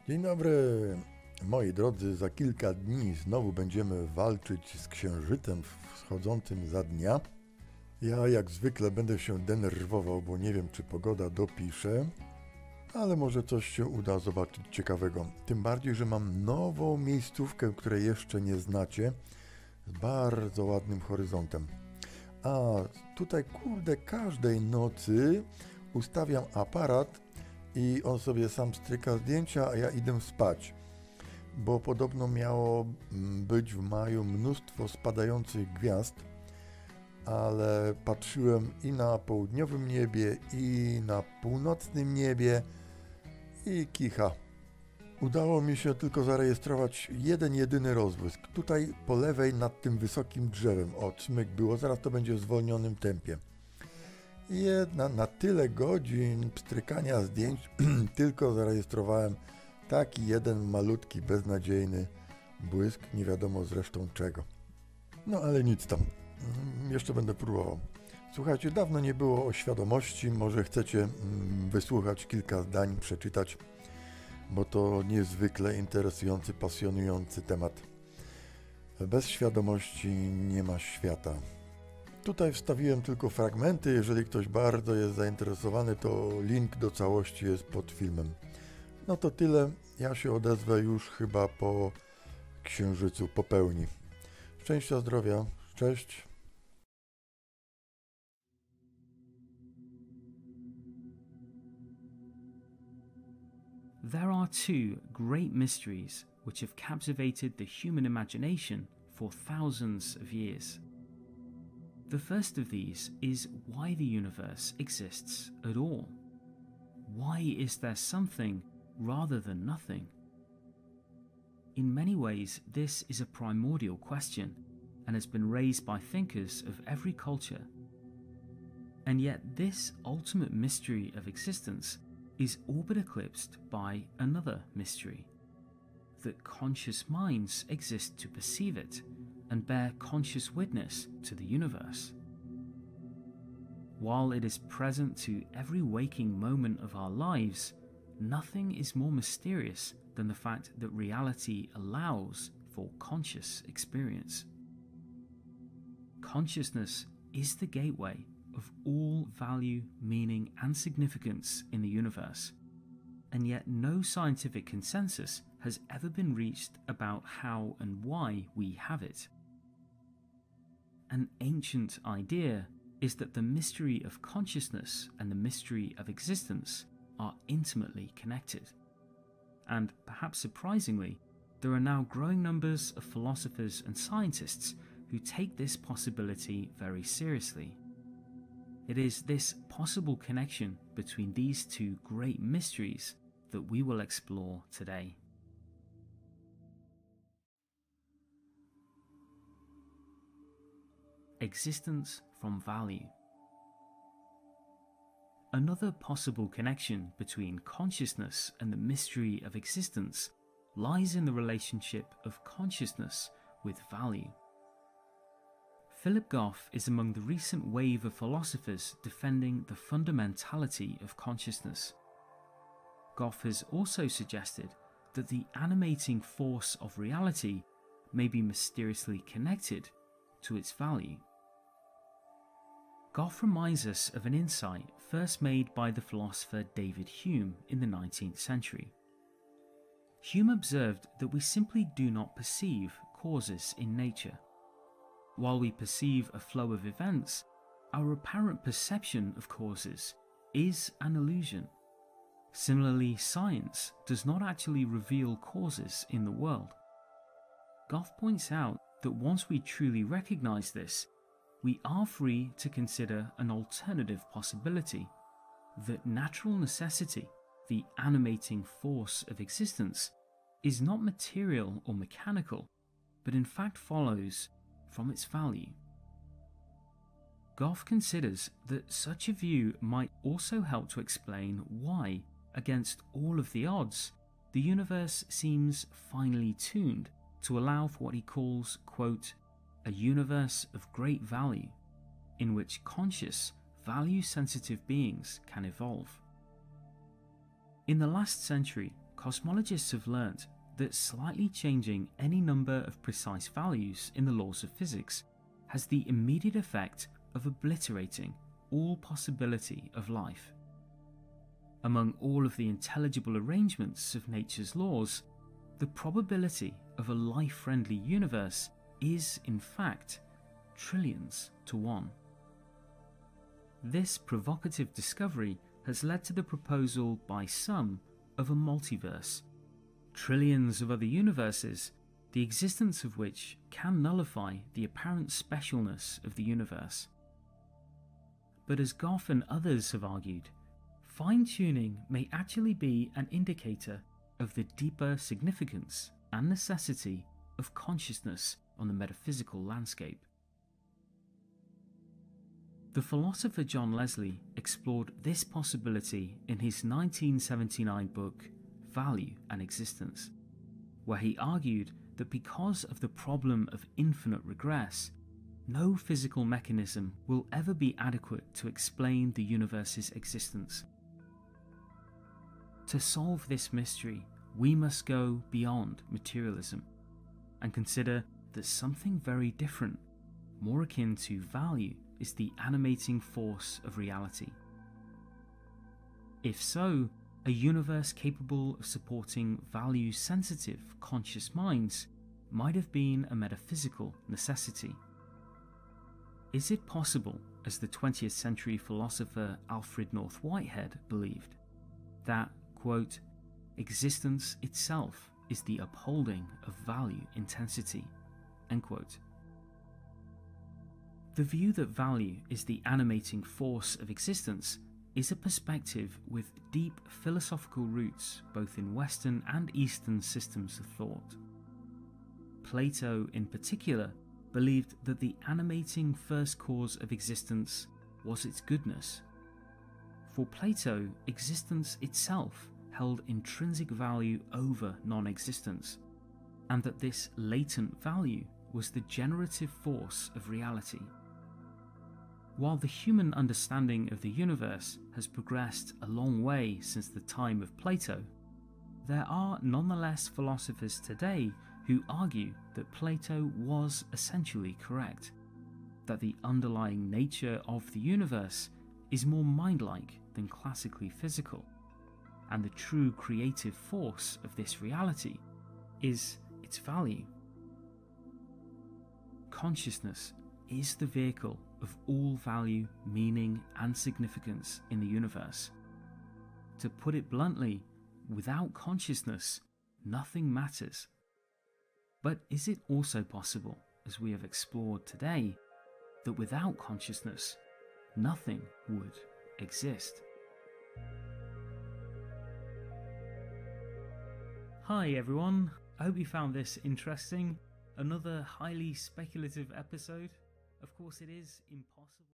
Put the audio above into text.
Dzień dobry, moi drodzy. Za kilka dni znowu będziemy walczyć z księżycem wschodzącym za dnia. Ja jak zwykle będę się denerwował, bo nie wiem, czy pogoda dopisze, ale może coś się uda zobaczyć ciekawego. Tym bardziej, że mam nową miejscówkę, której jeszcze nie znacie, z bardzo ładnym horyzontem. A tutaj, każdej nocy ustawiam aparat i on sobie sam stryka zdjęcia, a ja idę spać. Bo podobno miało być w maju mnóstwo spadających gwiazd, ale patrzyłem i na południowym niebie, i na północnym niebie i kicha. Udało mi się tylko zarejestrować jeden jedyny rozbłysk. Tutaj po lewej nad tym wysokim drzewem. O, czmyk było, zaraz to będzie w zwolnionym tempie. Na tyle godzin pstrykania zdjęć tylko zarejestrowałem taki jeden malutki, beznadziejny błysk, nie wiadomo zresztą czego. No ale nic tam, jeszcze będę próbował. Słuchajcie, dawno nie było o świadomości, może chcecie wysłuchać kilka zdań, przeczytać, bo to niezwykle interesujący, pasjonujący temat. Bez świadomości nie ma świata. Tutaj wstawiłem tylko fragmenty, jeżeli ktoś bardzo jest zainteresowany, to link do całości jest pod filmem. No to tyle, ja się odezwę już chyba po księżycu, po pełni. Szczęścia, zdrowia, cześć. There are two great mysteries which have captivated the human imagination for thousands of years. The first of these is why the universe exists at all. Why is there something rather than nothing? In many ways, this is a primordial question and has been raised by thinkers of every culture. And yet this ultimate mystery of existence is all but eclipsed by another mystery, that conscious minds exist to perceive it and bear conscious witness to the universe. While it is present to every waking moment of our lives, nothing is more mysterious than the fact that reality allows for conscious experience. Consciousness is the gateway of all value, meaning, and significance in the universe, and yet no scientific consensus has ever been reached about how and why we have it. An ancient idea is that the mystery of consciousness and the mystery of existence are intimately connected. And perhaps surprisingly, there are now growing numbers of philosophers and scientists who take this possibility very seriously. It is this possible connection between these two great mysteries that we will explore today. Existence from value. Another possible connection between consciousness and the mystery of existence lies in the relationship of consciousness with value. Philip Goff is among the recent wave of philosophers defending the fundamentality of consciousness. Goff has also suggested that the animating force of reality may be mysteriously connected to its value. Goff reminds us of an insight first made by the philosopher David Hume in the 19th century. Hume observed that we simply do not perceive causes in nature. While we perceive a flow of events, our apparent perception of causes is an illusion. Similarly, science does not actually reveal causes in the world. Goff points out that once we truly recognize this, we are free to consider an alternative possibility, that natural necessity, the animating force of existence, is not material or mechanical, but in fact follows from its value. Goff considers that such a view might also help to explain why, against all of the odds, the universe seems finely tuned to allow for what he calls, quote, a universe of great value, in which conscious, value-sensitive beings can evolve. In the last century, cosmologists have learnt that slightly changing any number of precise values in the laws of physics has the immediate effect of obliterating all possibility of life. Among all of the intelligible arrangements of nature's laws, the probability of a life-friendly universe is, in fact, trillions to one. This provocative discovery has led to the proposal by some of a multiverse, trillions of other universes, the existence of which can nullify the apparent specialness of the universe. But as Goff and others have argued, fine-tuning may actually be an indicator of the deeper significance and necessity of consciousness on the metaphysical landscape. The philosopher John Leslie explored this possibility in his 1979 book, Value and Existence, where he argued that because of the problem of infinite regress, no physical mechanism will ever be adequate to explain the universe's existence. To solve this mystery, we must go beyond materialism and consider that something very different, more akin to value, is the animating force of reality. If so, a universe capable of supporting value-sensitive, conscious minds might have been a metaphysical necessity. Is it possible, as the 20th century philosopher Alfred North Whitehead believed, that, quote, existence itself is the upholding of value intensity, end quote. The view that value is the animating force of existence is a perspective with deep philosophical roots both in Western and Eastern systems of thought. Plato, in particular, believed that the animating first cause of existence was its goodness. For Plato, existence itself held intrinsic value over non-existence, and that this latent value was the generative force of reality. While the human understanding of the universe has progressed a long way since the time of Plato, there are nonetheless philosophers today who argue that Plato was essentially correct, that the underlying nature of the universe is more mind-like than classically physical, and the true creative force of this reality is its value. Consciousness is the vehicle of all value, meaning, and significance in the universe. To put it bluntly, without consciousness, nothing matters. But is it also possible, as we have explored today, that without consciousness, nothing would exist? Hi everyone, I hope you found this interesting. Another highly speculative episode. Of course, it is impossible.